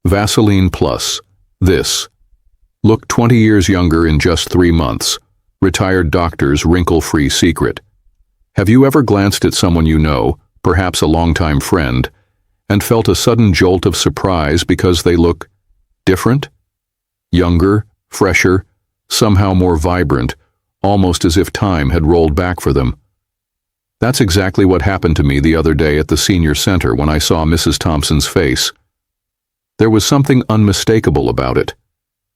Vaseline Plus. This. Look 20 years younger in just 3 months. Retired doctor's wrinkle-free secret. Have you ever glanced at someone you know, perhaps a longtime friend, and felt a sudden jolt of surprise because they look different? Younger, fresher, somehow more vibrant, almost as if time had rolled back for them. That's exactly what happened to me the other day at the senior center when I saw Mrs. Thompson's face. There was something unmistakable about it.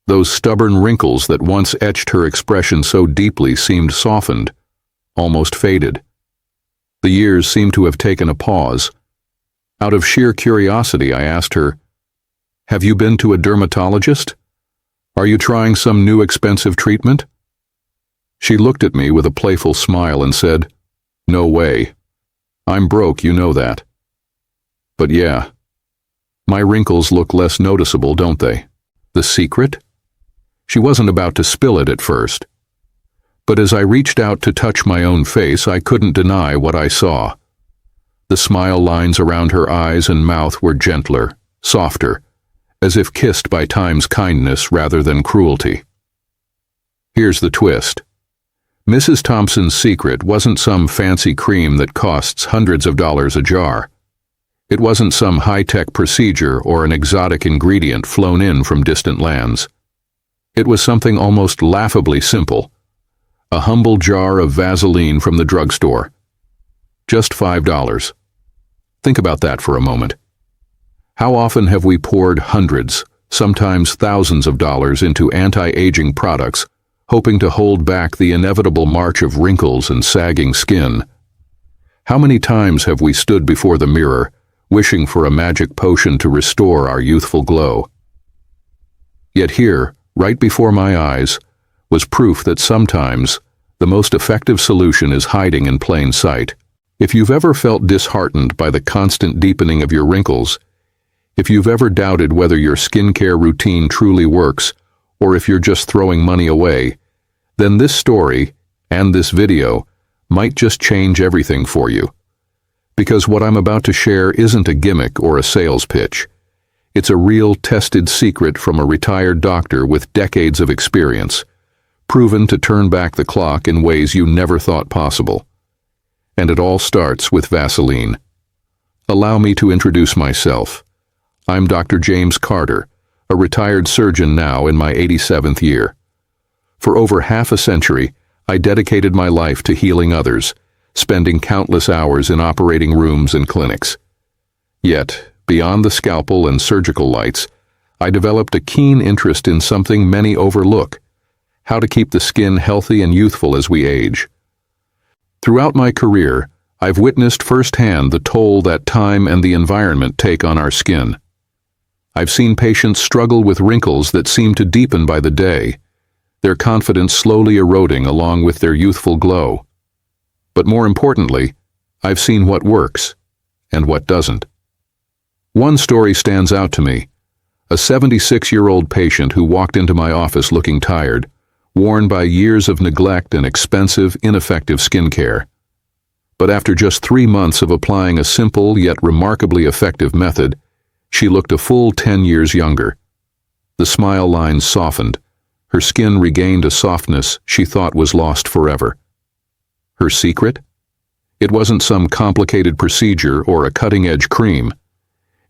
Those stubborn wrinkles that once etched her expression so deeply seemed softened, almost faded. The years seemed to have taken a pause. Out of sheer curiosity, I asked her, "Have you been to a dermatologist? Are you trying some new expensive treatment?" She looked at me with a playful smile and said, "No way. I'm broke, you know that." But yeah, my wrinkles look less noticeable, don't they? The secret? She wasn't about to spill it at first. But as I reached out to touch my own face, I couldn't deny what I saw. The smile lines around her eyes and mouth were gentler, softer, as if kissed by time's kindness rather than cruelty. Here's the twist. Mrs. Thompson's secret wasn't some fancy cream that costs hundreds of dollars a jar. It wasn't some high-tech procedure or an exotic ingredient flown in from distant lands. It was something almost laughably simple. A humble jar of Vaseline from the drugstore. Just $5. Think about that for a moment. How often have we poured hundreds, sometimes thousands of dollars into anti-aging products, hoping to hold back the inevitable march of wrinkles and sagging skin? How many times have we stood before the mirror, wishing for a magic potion to restore our youthful glow? Yet here, right before my eyes, was proof that sometimes the most effective solution is hiding in plain sight. If you've ever felt disheartened by the constant deepening of your wrinkles, if you've ever doubted whether your skincare routine truly works, or if you're just throwing money away, then this story and this video might just change everything for you. Because what I'm about to share isn't a gimmick or a sales pitch. It's a real tested secret from a retired doctor with decades of experience, proven to turn back the clock in ways you never thought possible. And it all starts with Vaseline. Allow me to introduce myself. I'm Dr. James Carter, a retired surgeon now in my 87th year. For over half a century, I dedicated my life to healing others, spending countless hours in operating rooms and clinics. Yet, beyond the scalpel and surgical lights, I developed a keen interest in something many overlook: how to keep the skin healthy and youthful as we age. Throughout my career, I've witnessed firsthand the toll that time and the environment take on our skin. I've seen patients struggle with wrinkles that seem to deepen by the day, their confidence slowly eroding along with their youthful glow. But more importantly, I've seen what works and what doesn't. One story stands out to me: a 76-year-old patient who walked into my office looking tired, worn by years of neglect and expensive, ineffective skincare. But after just 3 months of applying a simple yet remarkably effective method, she looked a full 10 years younger. The smile lines softened. Her skin regained a softness she thought was lost forever. Her secret? It wasn't some complicated procedure or a cutting-edge cream.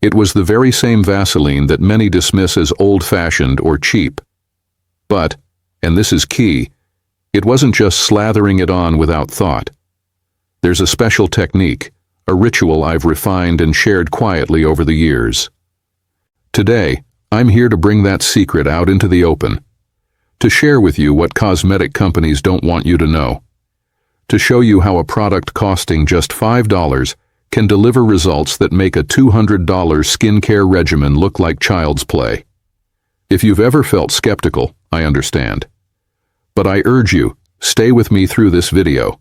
It was the very same Vaseline that many dismiss as old-fashioned or cheap. But, and this is key, it wasn't just slathering it on without thought. There's a special technique, a ritual I've refined and shared quietly over the years. Today, I'm here to bring that secret out into the open, to share with you what cosmetic companies don't want you to know, to show you how a product costing just $5 can deliver results that make a $200 skincare regimen look like child's play. If you've ever felt skeptical, I understand. But I urge you, stay with me through this video.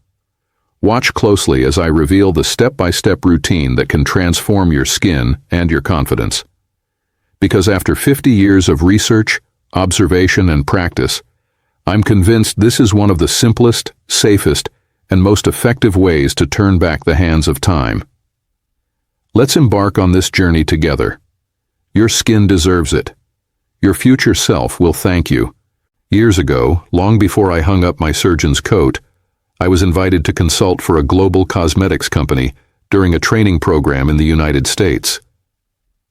Watch closely as I reveal the step-by-step routine that can transform your skin and your confidence. Because after 50 years of research, observation, and practice, I'm convinced this is one of the simplest, safest, and most effective ways to turn back the hands of time. Let's embark on this journey together. Your skin deserves it. Your future self will thank you. Years ago, long before I hung up my surgeon's coat, I was invited to consult for a global cosmetics company during a training program in the United States.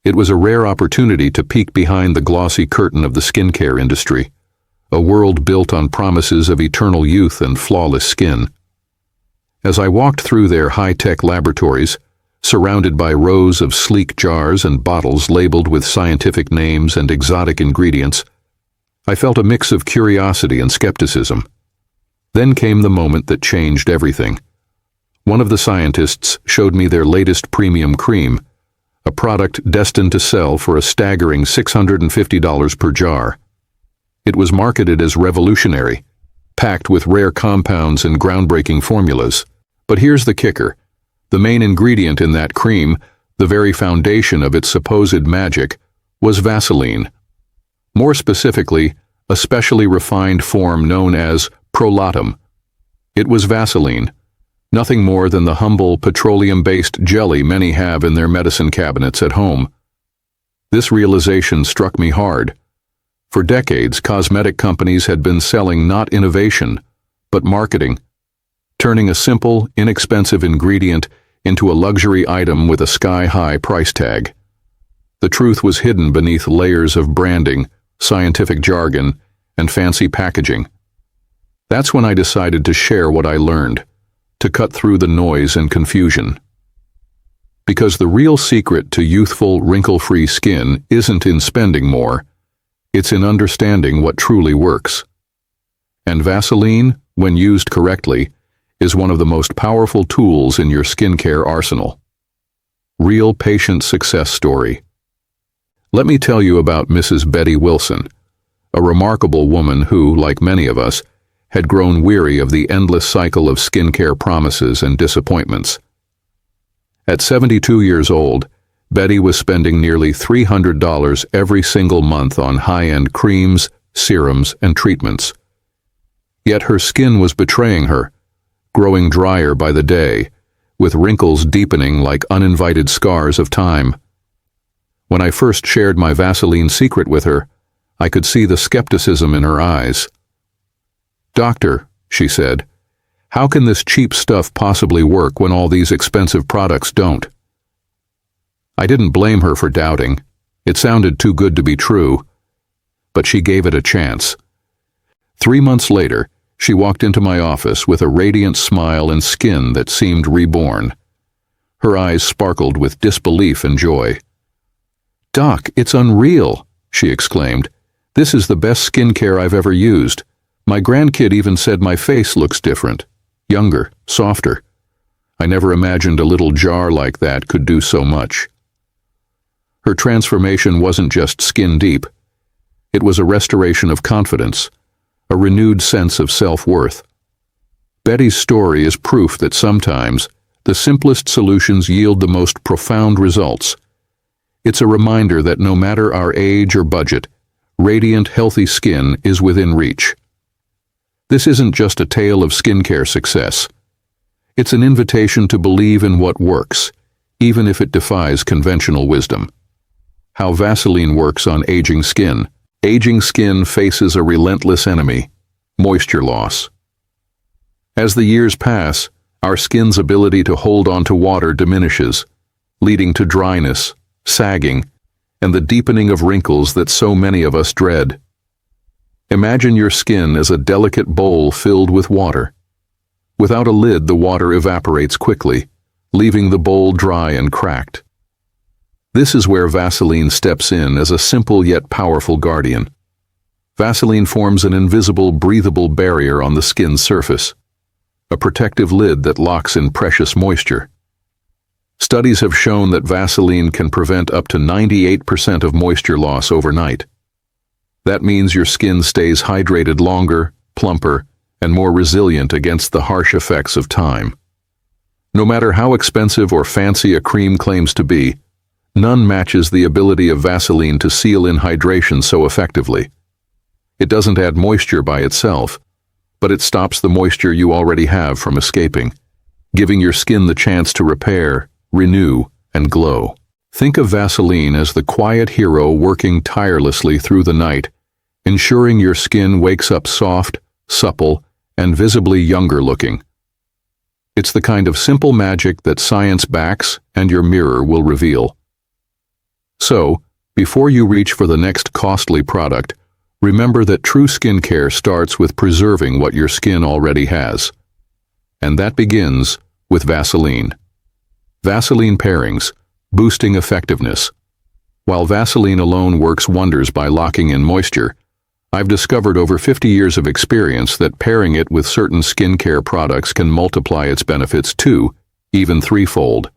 It was a rare opportunity to peek behind the glossy curtain of the skincare industry, a world built on promises of eternal youth and flawless skin. As I walked through their high-tech laboratories, surrounded by rows of sleek jars and bottles labeled with scientific names and exotic ingredients, I felt a mix of curiosity and skepticism. Then came the moment that changed everything. One of the scientists showed me their latest premium cream, a product destined to sell for a staggering $650 per jar. It was marketed as revolutionary, packed with rare compounds and groundbreaking formulas. But here's the kicker. The main ingredient in that cream, the very foundation of its supposed magic, was Vaseline. More specifically, a specially refined form known as prolatum. It was Vaseline, nothing more than the humble petroleum-based jelly many have in their medicine cabinets at home. This realization struck me hard. For decades, cosmetic companies had been selling not innovation, but marketing, turning a simple, inexpensive ingredient into a luxury item with a sky-high price tag. The truth was hidden beneath layers of branding, scientific jargon, and fancy packaging. That's when I decided to share what I learned, to cut through the noise and confusion. Because the real secret to youthful, wrinkle-free skin isn't in spending more, it's in understanding what truly works. And Vaseline, when used correctly, is one of the most powerful tools in your skincare arsenal. Real patient success story. Let me tell you about Mrs. Betty Wilson, a remarkable woman who, like many of us, had grown weary of the endless cycle of skincare promises and disappointments. At 72 years old, Betty was spending nearly $300 every single month on high-end creams, serums, and treatments. Yet her skin was betraying her, growing drier by the day, with wrinkles deepening like uninvited scars of time. When I first shared my Vaseline secret with her, I could see the skepticism in her eyes. "Doctor," she said, "how can this cheap stuff possibly work when all these expensive products don't?" I didn't blame her for doubting. It sounded too good to be true. But she gave it a chance. 3 months later, she walked into my office with a radiant smile and skin that seemed reborn. Her eyes sparkled with disbelief and joy. "Doc, it's unreal," she exclaimed. "This is the best skincare I've ever used. My grandkid even said my face looks different, younger, softer. I never imagined a little jar like that could do so much." Her transformation wasn't just skin deep. It was a restoration of confidence, a renewed sense of self-worth. Betty's story is proof that sometimes the simplest solutions yield the most profound results. It's a reminder that no matter our age or budget, radiant, healthy skin is within reach. This isn't just a tale of skincare success. It's an invitation to believe in what works, even if it defies conventional wisdom. How Vaseline works on aging skin. Aging skin faces a relentless enemy: moisture loss. As the years pass, our skin's ability to hold onto water diminishes, leading to dryness, sagging, and the deepening of wrinkles that so many of us dread. Imagine your skin as a delicate bowl filled with water. Without a lid, the water evaporates quickly, leaving the bowl dry and cracked. This is where Vaseline steps in as a simple yet powerful guardian. Vaseline forms an invisible, breathable barrier on the skin's surface, a protective lid that locks in precious moisture. Studies have shown that Vaseline can prevent up to 98% of moisture loss overnight. That means your skin stays hydrated longer, plumper, and more resilient against the harsh effects of time. No matter how expensive or fancy a cream claims to be, none matches the ability of Vaseline to seal in hydration so effectively. It doesn't add moisture by itself, but it stops the moisture you already have from escaping, giving your skin the chance to repair, renew, and glow. Think of Vaseline as the quiet hero working tirelessly through the night, ensuring your skin wakes up soft, supple, and visibly younger looking. It's the kind of simple magic that science backs and your mirror will reveal. So, before you reach for the next costly product, remember that true skincare starts with preserving what your skin already has. And that begins with Vaseline. Vaseline pairings, boosting effectiveness. While Vaseline alone works wonders by locking in moisture, I've discovered over 50 years of experience that pairing it with certain skincare products can multiply its benefits 2, even 3-fold.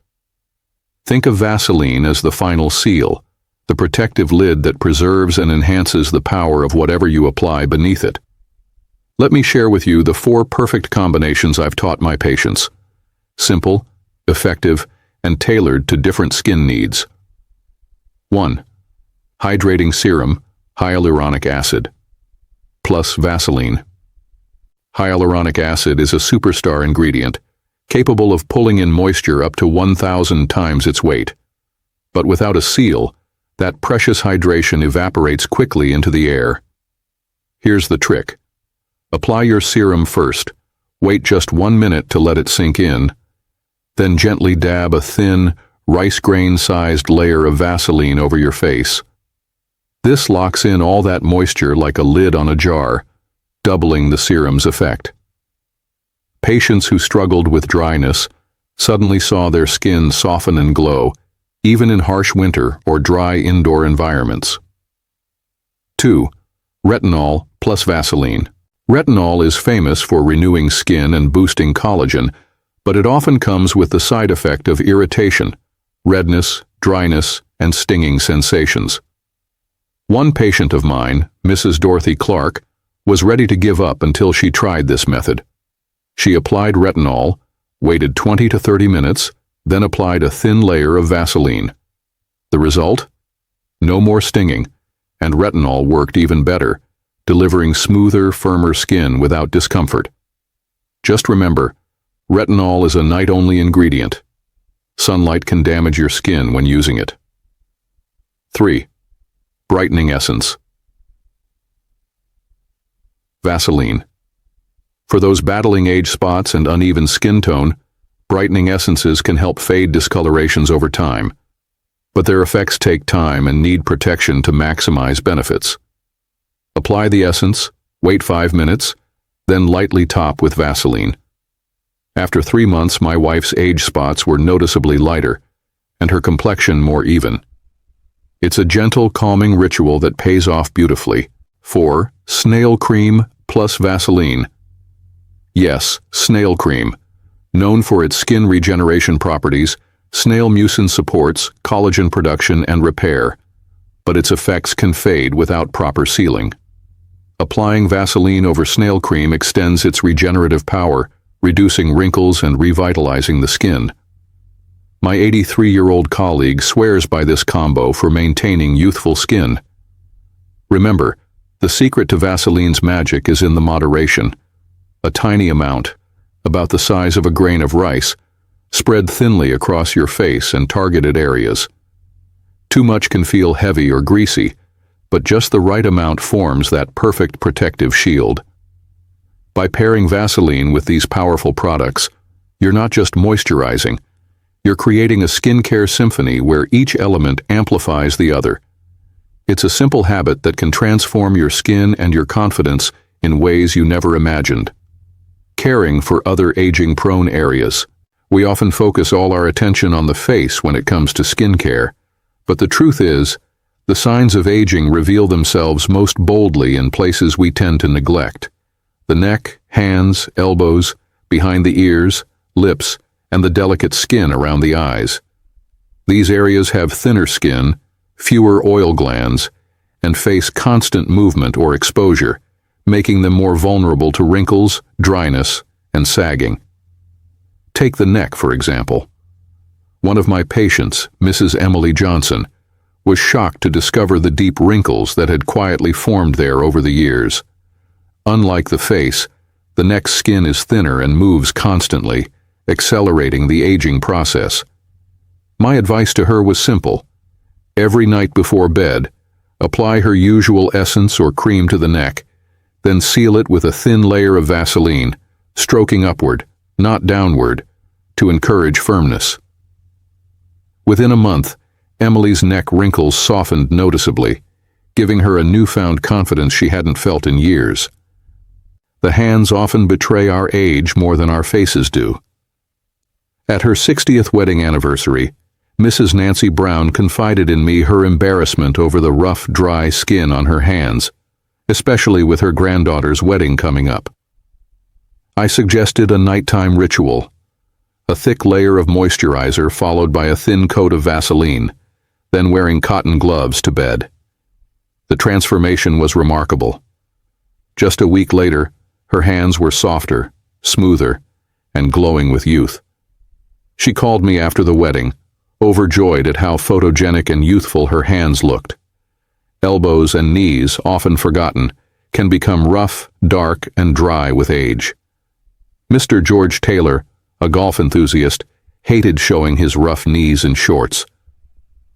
Think of Vaseline as the final seal, the protective lid that preserves and enhances the power of whatever you apply beneath it. Let me share with you the 4 perfect combinations I've taught my patients. Simple, effective, and tailored to different skin needs. 1. Hydrating serum, hyaluronic acid, plus Vaseline. Hyaluronic acid is a superstar ingredient, capable of pulling in moisture up to 1,000 times its weight. But without a seal, that precious hydration evaporates quickly into the air. Here's the trick. Apply your serum first, wait just 1 minute to let it sink in, then gently dab a thin, rice grain-sized layer of Vaseline over your face. This locks in all that moisture like a lid on a jar, doubling the serum's effect. Patients who struggled with dryness suddenly saw their skin soften and glow, even in harsh winter or dry indoor environments. 2. Retinol plus Vaseline. Retinol is famous for renewing skin and boosting collagen, but it often comes with the side effect of irritation, redness, dryness, and stinging sensations. One patient of mine, Mrs. Dorothy Clark, was ready to give up until she tried this method. She applied retinol, waited 20 to 30 minutes, then applied a thin layer of Vaseline. The result? No more stinging, and retinol worked even better, delivering smoother, firmer skin without discomfort. Just remember, retinol is a night-only ingredient. Sunlight can damage your skin when using it. 3. Brightening essence. Vaseline. For those battling age spots and uneven skin tone, brightening essences can help fade discolorations over time, but their effects take time and need protection to maximize benefits. Apply the essence, wait 5 minutes, then lightly top with Vaseline. After 3 months, my wife's age spots were noticeably lighter, and her complexion more even. It's a gentle, calming ritual that pays off beautifully. 4. Snail cream plus Vaseline. Yes, snail cream. Known for its skin regeneration properties, snail mucin supports collagen production and repair, but its effects can fade without proper sealing. Applying Vaseline over snail cream extends its regenerative power, reducing wrinkles and revitalizing the skin. My 83-year-old colleague swears by this combo for maintaining youthful skin. Remember, the secret to Vaseline's magic is in the moderation. A tiny amount, about the size of a grain of rice, spread thinly across your face and targeted areas. Too much can feel heavy or greasy, but just the right amount forms that perfect protective shield. By pairing Vaseline with these powerful products, you're not just moisturizing, you're creating a skincare symphony where each element amplifies the other. It's a simple habit that can transform your skin and your confidence in ways you never imagined. Caring for other aging-prone areas. We often focus all our attention on the face when it comes to skincare, but the truth is, the signs of aging reveal themselves most boldly in places we tend to neglect. The neck, hands, elbows, behind the ears, lips, and the delicate skin around the eyes. These areas have thinner skin, fewer oil glands, and face constant movement or exposure, making them more vulnerable to wrinkles, dryness, and sagging. Take the neck, for example. One of my patients, Mrs. Emily Johnson, was shocked to discover the deep wrinkles that had quietly formed there over the years. Unlike the face, the neck's skin is thinner and moves constantly, accelerating the aging process. My advice to her was simple. Every night before bed, apply her usual essence or cream to the neck, then seal it with a thin layer of Vaseline, stroking upward, not downward, to encourage firmness. Within a month, Emily's neck wrinkles softened noticeably, giving her a newfound confidence she hadn't felt in years. The hands often betray our age more than our faces do. At her 60th wedding anniversary, Mrs. Nancy Brown confided in me her embarrassment over the rough, dry skin on her hands, especially with her granddaughter's wedding coming up. I suggested a nighttime ritual, a thick layer of moisturizer followed by a thin coat of Vaseline, then wearing cotton gloves to bed. The transformation was remarkable. Just a week later, her hands were softer, smoother, and glowing with youth. She called me after the wedding, overjoyed at how photogenic and youthful her hands looked. Elbows and knees, often forgotten, can become rough, dark, and dry with age. Mr. George Taylor, a golf enthusiast, hated showing his rough knees in shorts.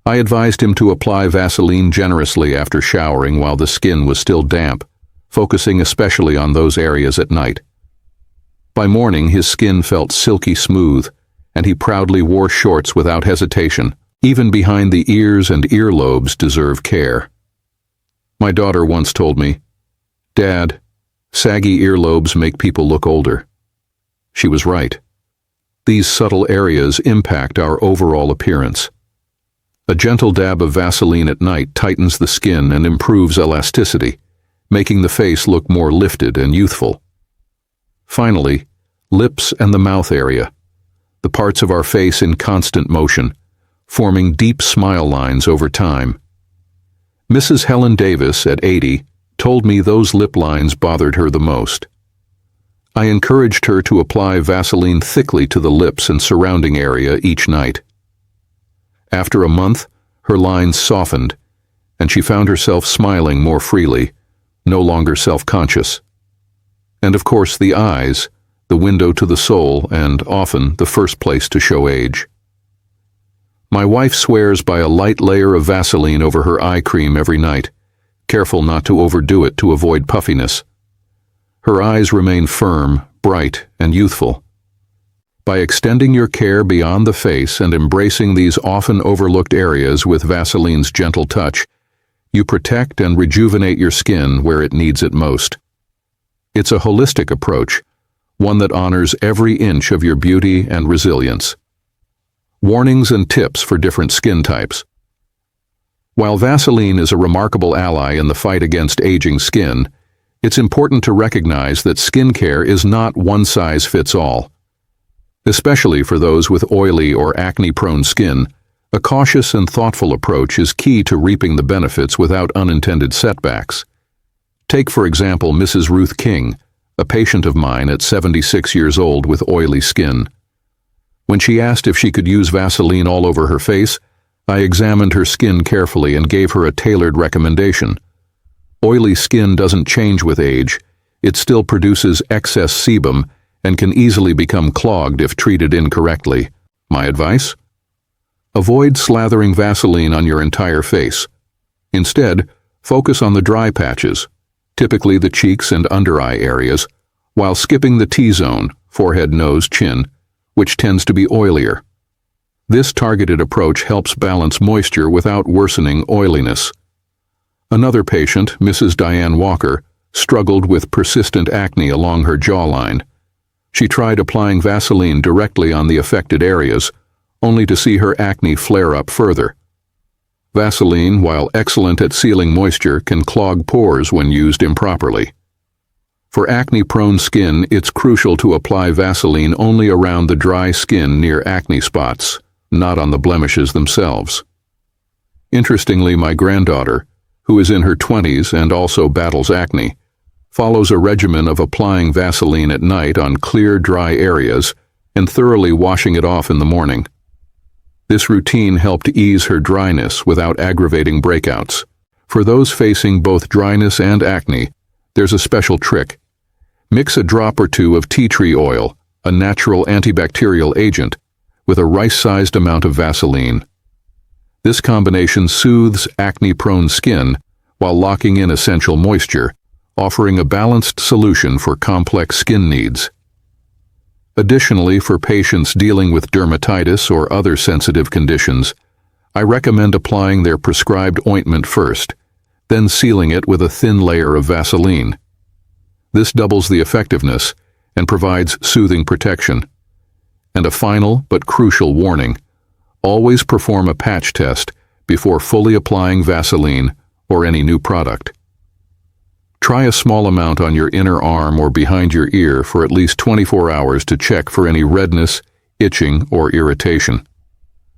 I advised him to apply Vaseline generously after showering while the skin was still damp, focusing especially on those areas at night. By morning, his skin felt silky smooth, and he proudly wore shorts without hesitation. Even behind the ears and earlobes deserve care. My daughter once told me, "Dad, saggy earlobes make people look older." She was right. These subtle areas impact our overall appearance. A gentle dab of Vaseline at night tightens the skin and improves elasticity, making the face look more lifted and youthful. Finally, lips and the mouth area, the parts of our face in constant motion, forming deep smile lines over time. Mrs. Helen Davis, at 80, told me those lip lines bothered her the most. I encouraged her to apply Vaseline thickly to the lips and surrounding area each night. After a month, her lines softened, and she found herself smiling more freely, no longer self-conscious. And of course the eyes, the window to the soul, and often the first place to show age. My wife swears by a light layer of Vaseline over her eye cream every night, careful not to overdo it to avoid puffiness. Her eyes remain firm, bright, and youthful. By extending your care beyond the face and embracing these often overlooked areas with Vaseline's gentle touch, you protect and rejuvenate your skin where it needs it most. It's a holistic approach, one that honors every inch of your beauty and resilience. Warnings and tips for different skin types. While Vaseline is a remarkable ally in the fight against aging skin, it's important to recognize that skincare is not one size fits all. Especially for those with oily or acne-prone skin, a cautious and thoughtful approach is key to reaping the benefits without unintended setbacks. Take, for example, Mrs. Ruth King, a patient of mine at 76 years old with oily skin. When she asked if she could use Vaseline all over her face, I examined her skin carefully and gave her a tailored recommendation. Oily skin doesn't change with age. It still produces excess sebum and can easily become clogged if treated incorrectly. My advice? Avoid slathering Vaseline on your entire face. Instead, focus on the dry patches, typically the cheeks and under-eye areas, while skipping the T-zone, forehead, nose, chin, which tends to be oilier. This targeted approach helps balance moisture without worsening oiliness. Another patient, Mrs. Diane Walker, struggled with persistent acne along her jawline. She tried applying Vaseline directly on the affected areas, only to see her acne flare up further. Vaseline, while excellent at sealing moisture, can clog pores when used improperly. For acne-prone skin, it's crucial to apply Vaseline only around the dry skin near acne spots, not on the blemishes themselves. Interestingly, my granddaughter, who is in her 20s and also battles acne, follows a regimen of applying Vaseline at night on clear, dry areas and thoroughly washing it off in the morning. This routine helped ease her dryness without aggravating breakouts. For those facing both dryness and acne, there's a special trick. Mix a drop or two of tea tree oil, a natural antibacterial agent, with a rice-sized amount of Vaseline. This combination soothes acne-prone skin while locking in essential moisture, offering a balanced solution for complex skin needs. Additionally, for patients dealing with dermatitis or other sensitive conditions, I recommend applying their prescribed ointment first, then sealing it with a thin layer of Vaseline. This doubles the effectiveness and provides soothing protection. And a final but crucial warning: always perform a patch test before fully applying Vaseline or any new product. Try a small amount on your inner arm or behind your ear for at least 24 hours to check for any redness, itching, or irritation.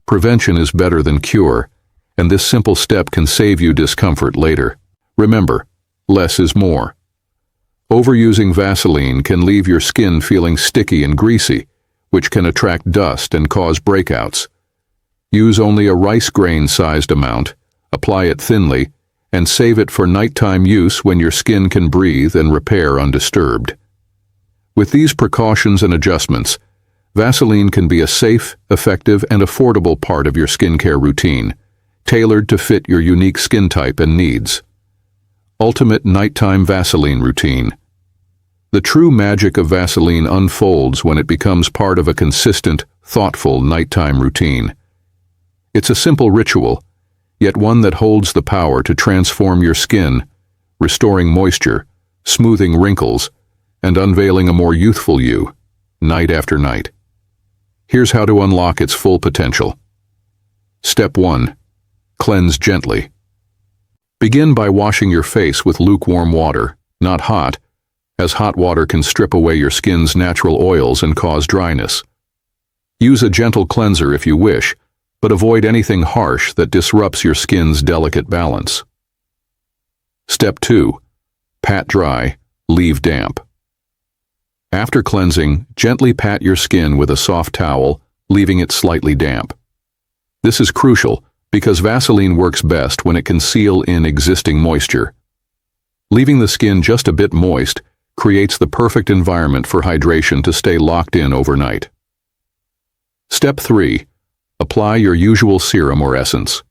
Prevention is better than cure, and this simple step can save you discomfort later. Remember, less is more. Overusing Vaseline can leave your skin feeling sticky and greasy, which can attract dust and cause breakouts. Use only a rice grain-sized amount, apply it thinly, and save it for nighttime use when your skin can breathe and repair undisturbed. With these precautions and adjustments, Vaseline can be a safe, effective, and affordable part of your skincare routine, tailored to fit your unique skin type and needs. Ultimate Nighttime Vaseline Routine. The true magic of Vaseline unfolds when it becomes part of a consistent, thoughtful nighttime routine. It's a simple ritual, yet one that holds the power to transform your skin, restoring moisture, smoothing wrinkles, and unveiling a more youthful you, night after night. Here's how to unlock its full potential. Step 1. Cleanse gently. Begin by washing your face with lukewarm water, not hot, as hot water can strip away your skin's natural oils and cause dryness. Use a gentle cleanser if you wish, but avoid anything harsh that disrupts your skin's delicate balance. Step 2. Pat dry, leave damp. After cleansing, gently pat your skin with a soft towel, leaving it slightly damp. This is crucial because Vaseline works best when it can seal in existing moisture. Leaving the skin just a bit moist creates the perfect environment for hydration to stay locked in overnight. Step 3. Apply your usual serum or essence.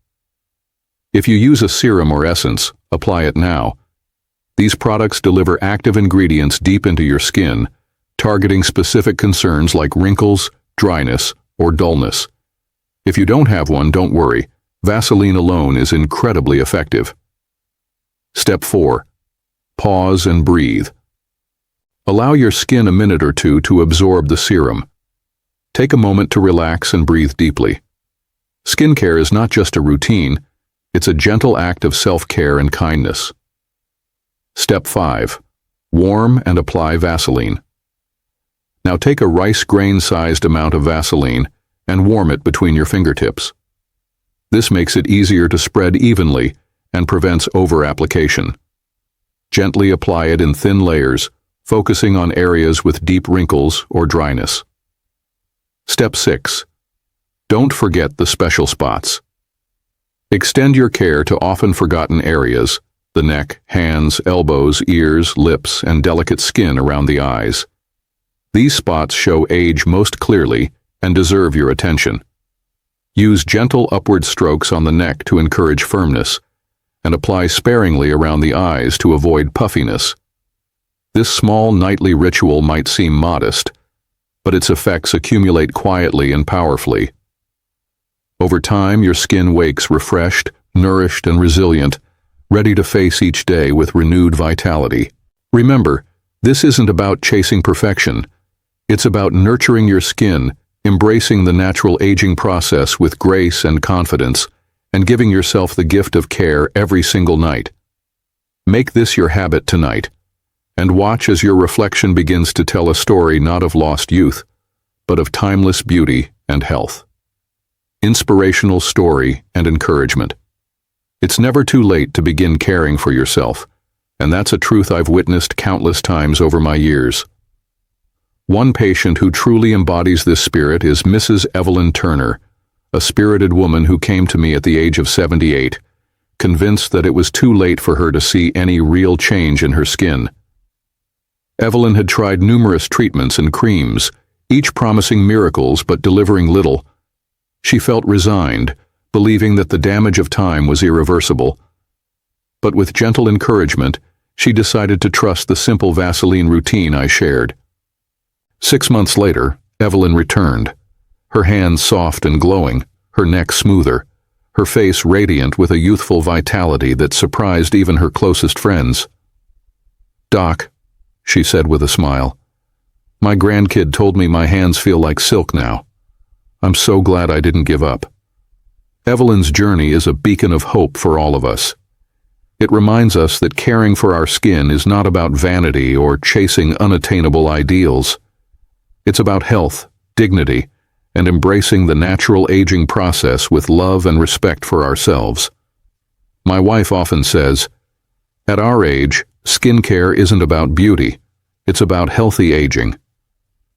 If you use a serum or essence, apply it now. These products deliver active ingredients deep into your skin, targeting specific concerns like wrinkles, dryness, or dullness. If you don't have one, don't worry. Vaseline alone is incredibly effective. Step 4. Pause and breathe. Allow your skin a minute or two to absorb the serum. Take a moment to relax and breathe deeply. Skincare is not just a routine, it's a gentle act of self-care and kindness. Step 5. Warm and apply Vaseline. Now take a rice grain-sized amount of Vaseline and warm it between your fingertips. This makes it easier to spread evenly and prevents over-application. Gently apply it in thin layers, focusing on areas with deep wrinkles or dryness. Step 6. Don't forget the special spots. Extend your care to often forgotten areas: the neck, hands, elbows, ears, lips, and delicate skin around the eyes. These spots show age most clearly and deserve your attention. Use gentle upward strokes on the neck to encourage firmness, and apply sparingly around the eyes to avoid puffiness. This small nightly ritual might seem modest, but its effects accumulate quietly and powerfully. Over time, your skin wakes refreshed, nourished, and resilient, ready to face each day with renewed vitality. Remember, this isn't about chasing perfection. It's about nurturing your skin, embracing the natural aging process with grace and confidence, and giving yourself the gift of care every single night. Make this your habit tonight, and watch as your reflection begins to tell a story not of lost youth, but of timeless beauty and health. Inspirational story and encouragement. It's never too late to begin caring for yourself, and that's a truth I've witnessed countless times over my years. One patient who truly embodies this spirit is Mrs. Evelyn Turner, a spirited woman who came to me at the age of 78, convinced that it was too late for her to see any real change in her skin. Evelyn had tried numerous treatments and creams, each promising miracles but delivering little, She felt resigned, believing that the damage of time was irreversible. But with gentle encouragement, she decided to trust the simple Vaseline routine I shared. 6 months later, Evelyn returned, her hands soft and glowing, her neck smoother, her face radiant with a youthful vitality that surprised even her closest friends. "Doc," she said with a smile, "my grandkid told me my hands feel like silk now. I'm so glad I didn't give up." Evelyn's journey is a beacon of hope for all of us. It reminds us that caring for our skin is not about vanity or chasing unattainable ideals. It's about health, dignity, and embracing the natural aging process with love and respect for ourselves. My wife often says, "At our age, skincare isn't about beauty, it's about healthy aging."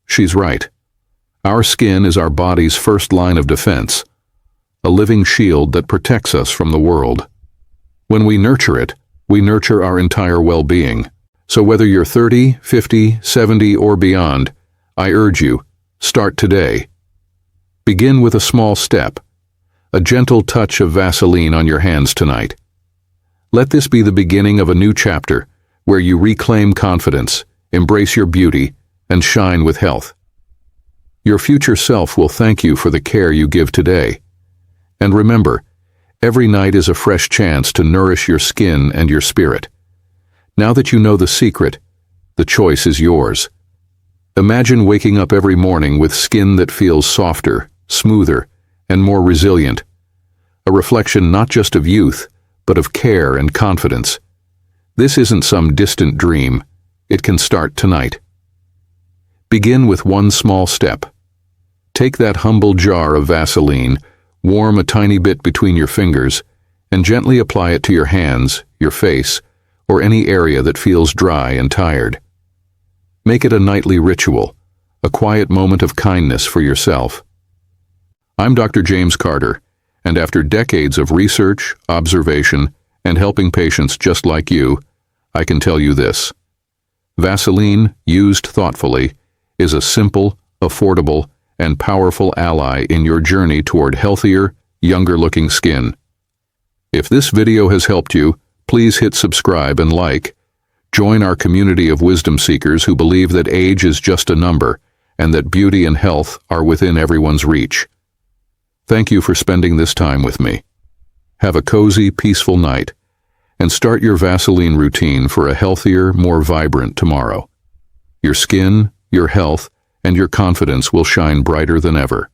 She's right. Our skin is our body's first line of defense, a living shield that protects us from the world. When we nurture it, we nurture our entire well-being. So whether you're 30, 50, 70, or beyond, I urge you, start today. Begin with a small step, a gentle touch of Vaseline on your hands tonight. Let this be the beginning of a new chapter where you reclaim confidence, embrace your beauty, and shine with health. Your future self will thank you for the care you give today. And remember, every night is a fresh chance to nourish your skin and your spirit. Now that you know the secret, the choice is yours. Imagine waking up every morning with skin that feels softer, smoother, and more resilient. A reflection not just of youth, but of care and confidence. This isn't some distant dream. It can start tonight. Begin with one small step. Take that humble jar of Vaseline, warm a tiny bit between your fingers, and gently apply it to your hands, your face, or any area that feels dry and tired. Make it a nightly ritual, a quiet moment of kindness for yourself. I'm Dr. James Carter, and after decades of research, observation, and helping patients just like you, I can tell you this. Vaseline, used thoughtfully, is a simple, affordable, and powerful ally in your journey toward healthier, younger-looking skin. If this video has helped you, please hit subscribe and like. Join our community of wisdom seekers who believe that age is just a number and that beauty and health are within everyone's reach. Thank you for spending this time with me. Have a cozy, peaceful night, and start your Vaseline routine for a healthier, more vibrant tomorrow. Your skin, your health, and your confidence will shine brighter than ever.